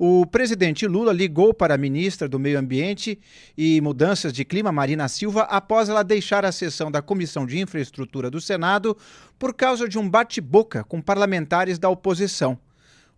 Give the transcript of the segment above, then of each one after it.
O presidente Lula ligou para a ministra do Meio Ambiente e Mudanças de Clima, Marina Silva, após ela deixar a sessão da Comissão de Infraestrutura do Senado por causa de um bate-boca com parlamentares da oposição.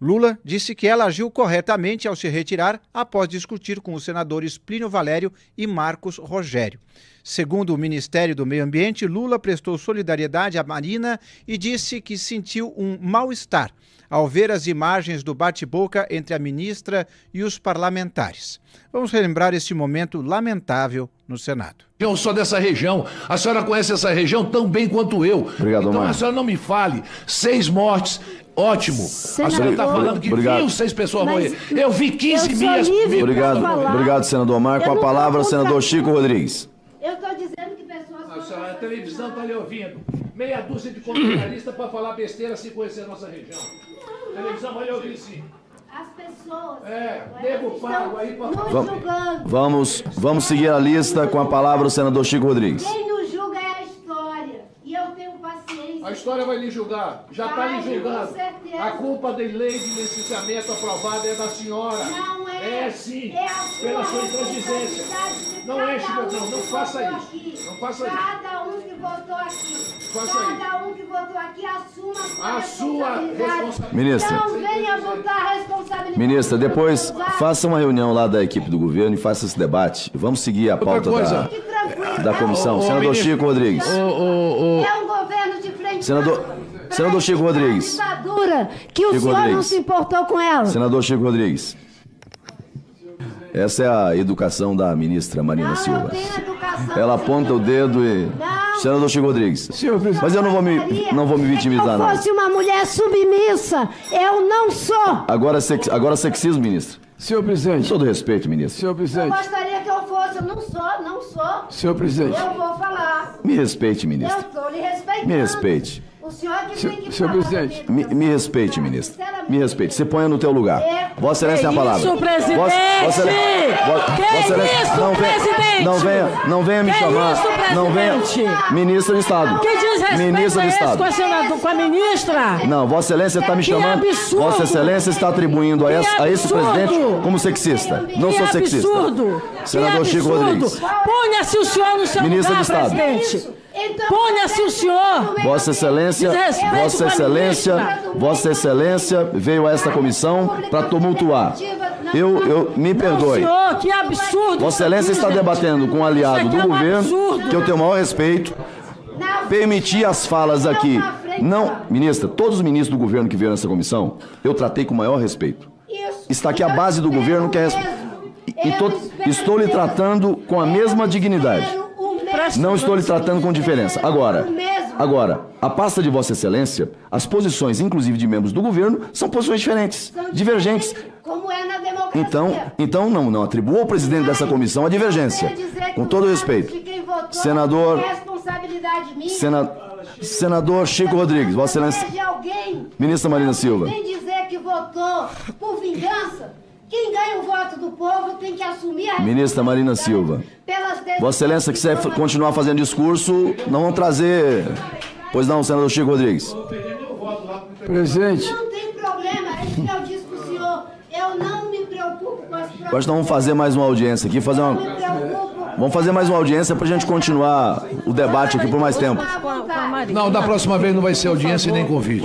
Lula disse que ela agiu corretamente ao se retirar após discutir com os senadores Plínio Valério e Marcos Rogério. Segundo o Ministério do Meio Ambiente, Lula prestou solidariedade à Marina e disse que sentiu um mal-estar ao ver as imagens do bate-boca entre a ministra e os parlamentares. Vamos relembrar este momento lamentável no Senado. Eu sou dessa região. A senhora conhece essa região tão bem quanto eu. Obrigado, então Omar. a senhora não me fale. 6 mortes. Ótimo. A senhora está falando que viu 6 pessoas morrer. Eu vi 15 milhas. Obrigado, senador Omar. Com a palavra, o senador Chico Rodrigues. Eu estou dizendo que pessoas... A televisão está lhe ouvindo. Meia dúzia de comentaristas para falar besteira sem conhecer a nossa região. A televisão vai lhe ouvir, sim. As pessoas... nego pago aí para... Vamos seguir a lista. Com a palavra, o senador Chico Rodrigues. Quem nos julga é a história. E eu tenho paciência. A história vai lhe julgar. Já está lhe julgando. Com certeza. A culpa da lei de licenciamento aprovada é da senhora. Não é. É sim. É a sua pela sua intransigência. Não é, Chico, não faça isso. Não faça isso. Cada um que votou aqui. Faça Cada um que votou aqui assuma a sua responsabilidade. Ministra. Não venha botar a responsabilidade. Ministra, depois faça uma reunião lá da equipe do governo e faça esse debate. Vamos seguir a pauta da comissão. Senador Chico Rodrigues. É um governo de frente. Senador Chico Rodrigues. Ditadura que o senhor não se importou com ela. Senador Chico Rodrigues. Essa é a educação da ministra Marina Silva. Ela aponta o dedo e... Senador Chico Rodrigues. Mas eu não vou me vitimizar, não. Se eu fosse uma mulher submissa, eu não sou. Agora sexismo, ministro. Senhor presidente. Todo respeito, ministro. Senhor Eu presidente. gostaria que eu fosse. Eu não sou. Senhor presidente. Eu vou falar. Me respeite, ministro. Eu estou lhe respeitando. Me respeite. O senhor que tem que Senhor falar. presidente. Me respeite, ministro. Me respeite. Você ponha no teu lugar. Vossa Excelência tem a palavra. Isso, presidente! Vossa presidente! Não venha me chamar. Não venha. Ministra de Estado. Que desrespeito Ministra é de esse Estado. com a ministra? Não, Vossa Excelência está me Que chamando. absurdo! Vossa Excelência está atribuindo a esse absurdo! presidente como sexista. Não Que sou sexista. absurdo! Senador Que Chico absurdo! Rodrigues. Ponha-se o senhor no seu Ministra lugar, de Estado. presidente. Então, Ponha-se o senhor. Vossa Excelência, Desrespeito Vossa com a Excelência, ministra. Vossa Excelência veio a esta comissão para tumultuar. Me perdoe. Senhor, que absurdo! Vossa Excelência está debatendo com um aliado do governo, que eu tenho o maior respeito, permitir as falas aqui. Não, ministra, todos os ministros do governo que vieram nessa comissão, eu tratei com o maior respeito. Está aqui a base do governo, que é... Estou lhe tratando com a mesma dignidade. Não estou lhe tratando com diferença. Agora, a pasta de Vossa Excelência, as posições, inclusive de membros do governo, são posições diferentes, divergentes. Como é na democracia. Então não atribua ao presidente dessa comissão a divergência. Com todo respeito. Senador Chico Rodrigues, Vossa Excelência. Ministra Marina Silva. Sem dizer que votou por vingança. Quem ganha o voto do povo tem que assumir a Ministra Marina Silva. Vossa Excelência, quiser continuar fazendo discurso, não vão trazer. Pois não, senador Chico Rodrigues. Presidente. Não tem problema, é isso que eu disse pro senhor. Eu não me preocupo com as Acho que nós vamos fazer mais uma audiência aqui. Vamos fazer mais uma audiência para a gente continuar o debate aqui por mais tempo. Não, da próxima vez não vai ser audiência e nem convite.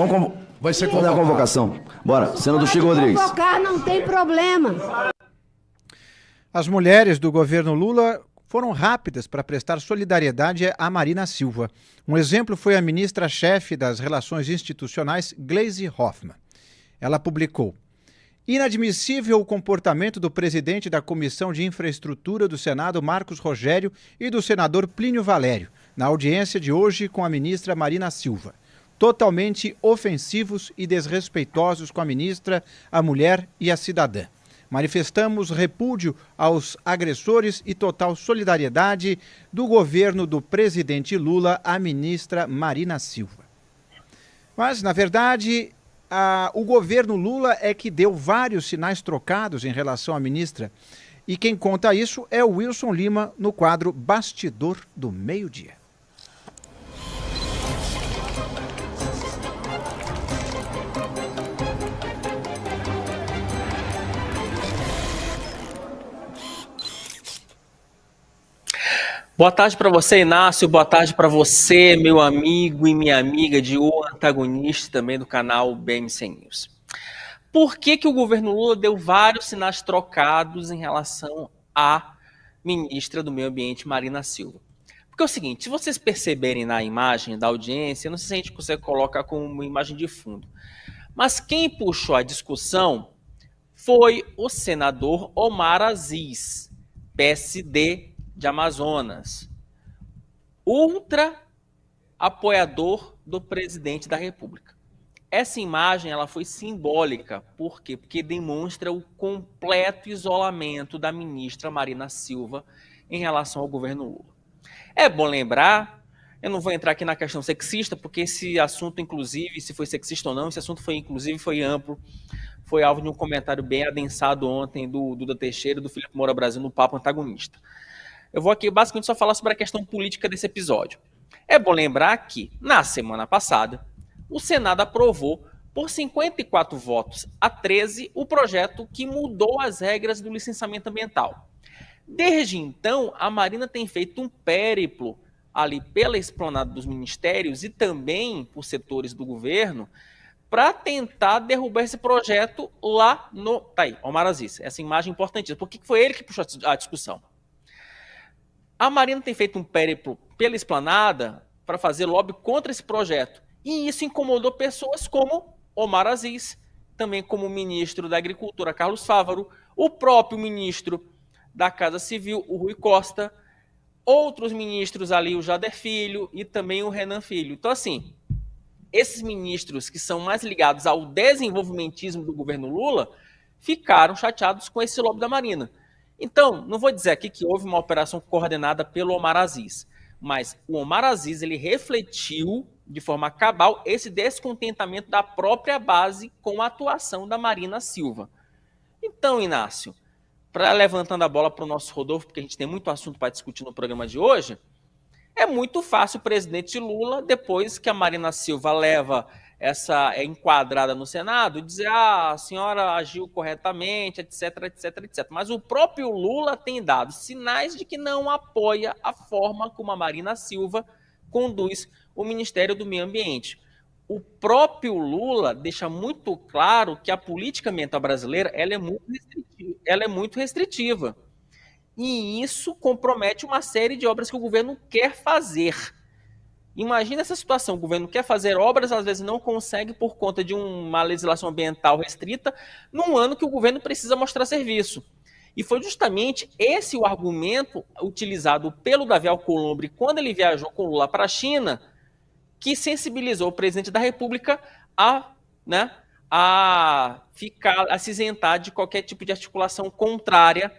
Vai ser a convocação. Bora, senador Chico Rodrigues. Convocar não tem problema. As mulheres do governo Lula foram rápidas para prestar solidariedade a Marina Silva. Um exemplo foi a ministra-chefe das Relações Institucionais, Gleisi Hoffmann. Ela publicou: inadmissível o comportamento do presidente da Comissão de Infraestrutura do Senado, Marcos Rogério, e do senador Plínio Valério, na audiência de hoje com a ministra Marina Silva. Totalmente ofensivos e desrespeitosos com a ministra, a mulher e a cidadã. Manifestamos repúdio aos agressores e total solidariedade do governo do presidente Lula à ministra Marina Silva. Mas, na verdade, o governo Lula é que deu vários sinais trocados em relação à ministra. E quem conta isso é o Wilson Lima no quadro Bastidor do Meio-Dia. Boa tarde para você, Inácio. Boa tarde para você, meu amigo e minha amiga de O Antagonista, também do canal BMC News. Por que o governo Lula deu vários sinais trocados em relação à ministra do Meio Ambiente, Marina Silva? Porque é o seguinte, se vocês perceberem na imagem da audiência, não sei se a gente consegue colocar como uma imagem de fundo, mas quem puxou a discussão foi o senador Omar Aziz, PSD de Amazonas, ultra apoiador do presidente da República. Essa imagem ela foi simbólica, por quê? Porque demonstra o completo isolamento da ministra Marina Silva em relação ao governo Lula. É bom lembrar, eu não vou entrar aqui na questão sexista, porque esse assunto, inclusive, se foi sexista ou não, esse assunto foi amplo, foi alvo de um comentário bem adensado ontem do Duda Teixeira e do Felipe Moura Brasil no Papo Antagonista. Eu vou aqui basicamente só falar sobre a questão política desse episódio. É bom lembrar que, na semana passada, o Senado aprovou, por 54 votos a 13, o projeto que mudou as regras do licenciamento ambiental. Desde então, a Marina tem feito um périplo ali pela esplanada dos ministérios e também por setores do governo para tentar derrubar esse projeto lá no... Tá aí, Omar Aziz, essa imagem importantíssima, porque foi ele que puxou a discussão. A Marina tem feito um périplo pela esplanada para fazer lobby contra esse projeto. E isso incomodou pessoas como Omar Aziz, também como o ministro da Agricultura, Carlos Fávaro, o próprio ministro da Casa Civil, o Rui Costa, outros ministros ali, o Jader Filho e também o Renan Filho. Então, assim, esses ministros que são mais ligados ao desenvolvimentismo do governo Lula ficaram chateados com esse lobby da Marina. Então, não vou dizer aqui que houve uma operação coordenada pelo Omar Aziz, mas o Omar Aziz ele refletiu de forma cabal esse descontentamento da própria base com a atuação da Marina Silva. Então, Inácio, levantando a bola para o nosso Rodolfo, porque a gente tem muito assunto para discutir no programa de hoje, é muito fácil o presidente Lula, depois que a Marina Silva leva essa enquadrada no Senado, dizer a senhora agiu corretamente, etc, etc, etc. Mas o próprio Lula tem dado sinais de que não apoia a forma como a Marina Silva conduz o Ministério do Meio Ambiente. O próprio Lula deixa muito claro que a política ambiental brasileira ela é muito restritiva. E isso compromete uma série de obras que o governo quer fazer. Imagina essa situação, o governo quer fazer obras, às vezes não consegue por conta de uma legislação ambiental restrita, num ano que o governo precisa mostrar serviço. E foi justamente esse o argumento utilizado pelo Davi Alcolumbre quando ele viajou com Lula para a China, que sensibilizou o presidente da República a se isentar de qualquer tipo de articulação contrária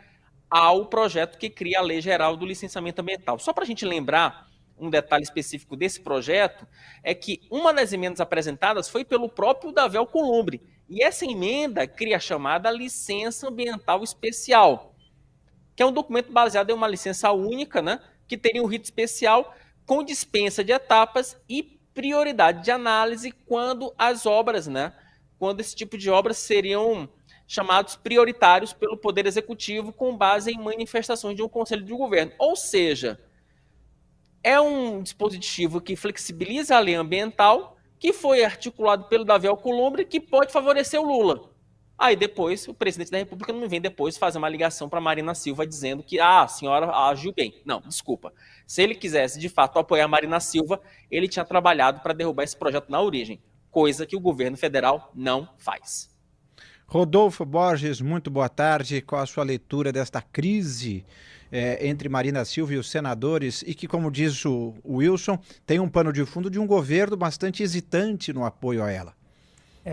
ao projeto que cria a Lei Geral do Licenciamento Ambiental. Só para a gente lembrar um detalhe específico desse projeto, é que uma das emendas apresentadas foi pelo próprio Davi Alcolumbre, e essa emenda cria a chamada Licença Ambiental Especial, que é um documento baseado em uma licença única, que teria um rito especial com dispensa de etapas e prioridade de análise quando as obras, quando esse tipo de obras seriam chamados prioritários pelo Poder Executivo com base em manifestações de um Conselho de Governo. Ou seja, é um dispositivo que flexibiliza a lei ambiental, que foi articulado pelo Davi Alcolumbre, que pode favorecer o Lula. Aí depois, o presidente da República não vem depois fazer uma ligação para Marina Silva dizendo que a senhora agiu bem. Não, desculpa. Se ele quisesse, de fato, apoiar a Marina Silva, ele tinha trabalhado para derrubar esse projeto na origem, coisa que o governo federal não faz. Rodolfo Borges, muito boa tarde. Qual a sua leitura desta crise entre Marina Silva e os senadores e que, como diz o Wilson, tem um pano de fundo de um governo bastante hesitante no apoio a ela?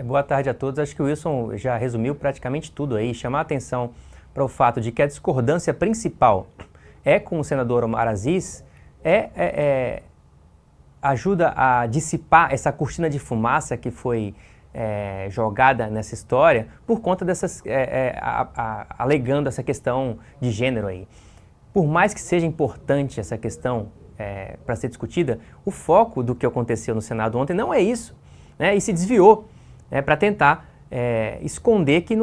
Boa tarde a todos. Acho que o Wilson já resumiu praticamente tudo aí. Chamar a atenção para o fato de que a discordância principal é com o senador Omar Aziz, ajuda a dissipar essa cortina de fumaça que foi jogada nessa história por conta dessas, alegando essa questão de gênero aí. Por mais que seja importante essa questão para ser discutida, o foco do que aconteceu no Senado ontem não é isso, e se desviou para tentar esconder que,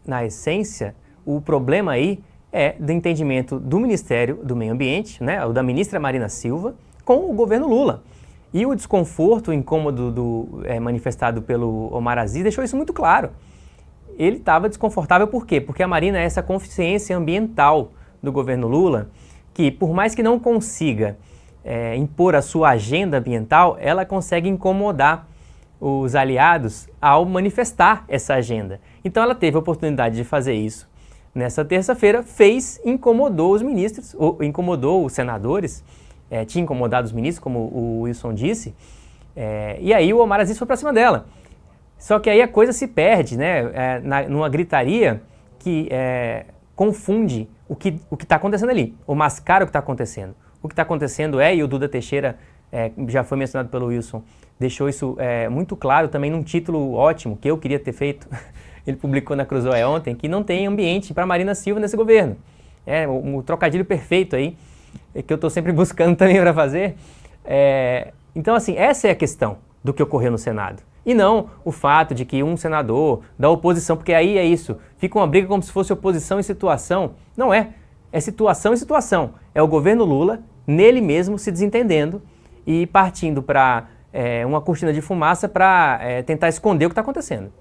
na essência, o problema aí é do entendimento do Ministério do Meio Ambiente, né, o da ministra Marina Silva, com o governo Lula. E o desconforto, o incômodo manifestado pelo Omar Aziz deixou isso muito claro. Ele estava desconfortável por quê? Porque a Marina é essa consciência ambiental do governo Lula, que por mais que não consiga impor a sua agenda ambiental, ela consegue incomodar os aliados ao manifestar essa agenda. Então ela teve a oportunidade de fazer isso nessa terça-feira, incomodou os ministros, incomodou os senadores, tinha incomodado os ministros, como o Wilson disse, e aí o Omar Aziz foi para cima dela. Só que aí a coisa se perde, né, numa gritaria que confunde o que está acontecendo ali, ou mascara o que está acontecendo. O que está acontecendo e o Duda Teixeira, já foi mencionado pelo Wilson, deixou isso muito claro também num título ótimo, que eu queria ter feito, ele publicou na Cruzoé ontem, que não tem ambiente para Marina Silva nesse governo. O trocadilho perfeito aí, que eu estou sempre buscando também para fazer. Então, assim, essa é a questão do que ocorreu no Senado. E não o fato de que um senador da oposição, porque aí é isso, fica uma briga como se fosse oposição em situação. Não é. É situação em situação. É o governo Lula, nele mesmo, se desentendendo e partindo para uma cortina de fumaça para tentar esconder o que está acontecendo.